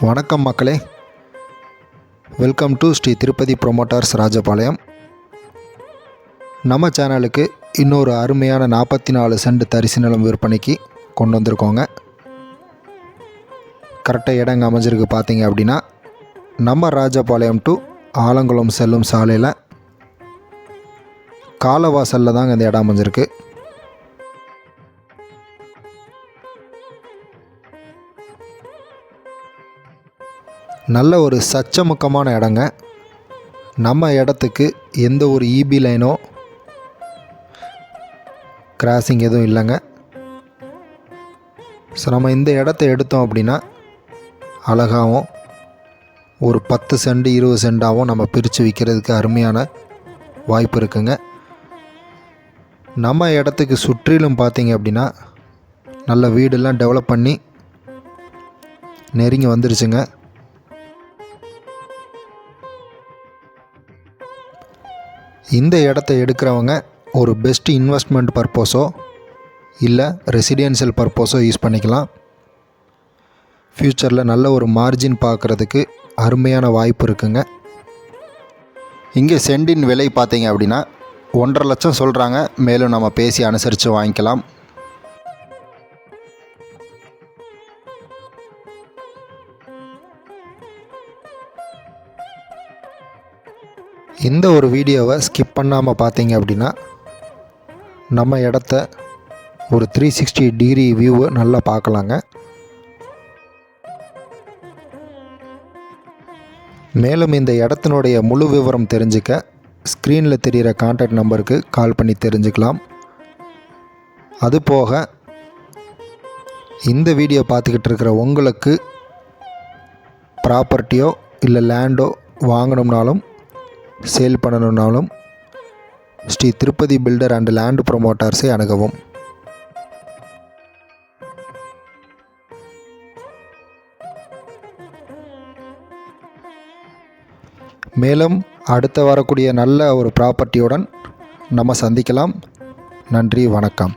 வணக்கம் மக்களே, welcome to Shri Tirupati promoters Rajapalayam. நம்ம சேனலுக்கு இன்னொரு அருமையான 44 சென்ட் தரிசு நிலம் விற்பனைக்கு கொண்டு வந்திருக்கோங்க. கரெக்டாக இடங்க அமைஞ்சிருக்கு பார்த்தீங்க அப்படின்னா, நம்ம ராஜபாளையம் டு ஆலங்குளம் செல்லும் சாலையில் காலவாசலில் தாங்க இந்த இடம் அமைஞ்சிருக்கு. நல்ல ஒரு சச்சமுக்கமான இடங்க. நம்ம இடத்துக்கு எந்த ஒரு இபி லைனோ கிராசிங் எதுவும் இல்லைங்க. ஸோ நம்ம இந்த இடத்த எடுத்தோம் அப்படின்னா அழகாகவும் ஒரு 10 சென்ட் 20 சென்டாகவும் நம்ம பிரித்து விற்கிறதுக்கு அருமையான வாய்ப்பு இருக்குங்க. நம்ம இடத்துக்கு சுற்றிலும் பார்த்தீங்க அப்படின்னா நல்ல வீடெல்லாம் டெவலப் பண்ணி நெருங்கி வந்துருச்சுங்க. இந்த இடத்த எடுக்கிறவங்க ஒரு பெஸ்ட் இன்வெஸ்ட்மெண்ட் பர்பஸோ இல்லை ரெசிடென்ஷியல் பர்பஸோ யூஸ் பண்ணிக்கலாம். ஃப்யூச்சரில் நல்ல ஒரு மார்ஜின் பார்க்குறதுக்கு அருமையான வாய்ப்பு இருக்குங்க. இங்கே சென்டின் விலை பார்த்தீங்க அப்படின்னா 1.5 லட்சம் சொல்கிறாங்க. மேலும் நம்ம பேசி அனுசரித்து வாங்கிக்கலாம். இந்த ஒரு வீடியோவை ஸ்கிப் பண்ணாமல் பார்த்தீங்க அப்படின்னா நம்ம இடத்த ஒரு 360 டிகிரி வியூவை நல்லா பார்க்கலாங்க. மேலும் இந்த இடத்தினுடைய முழு விவரம் தெரிஞ்சுக்க ஸ்க்ரீனில் தெரிகிற கான்டாக்ட் நம்பருக்கு கால் பண்ணி தெரிஞ்சுக்கலாம். அதுபோக இந்த வீடியோ பார்த்துக்கிட்டு இருக்கிற உங்களுக்கு ப்ராப்பர்ட்டியோ இல்லை லேண்டோ வாங்கணும்னாலும் சேல் பண்ணணுன்னாலும் Shri Tirupati builder and land ப்ரொமோட்டர்ஸை அணுகவும். மேலும் அடுத்து வரக்கூடிய நல்ல ஒரு ப்ராப்பர்ட்டியுடன் நம்ம சந்திக்கலாம். நன்றி, வணக்கம்.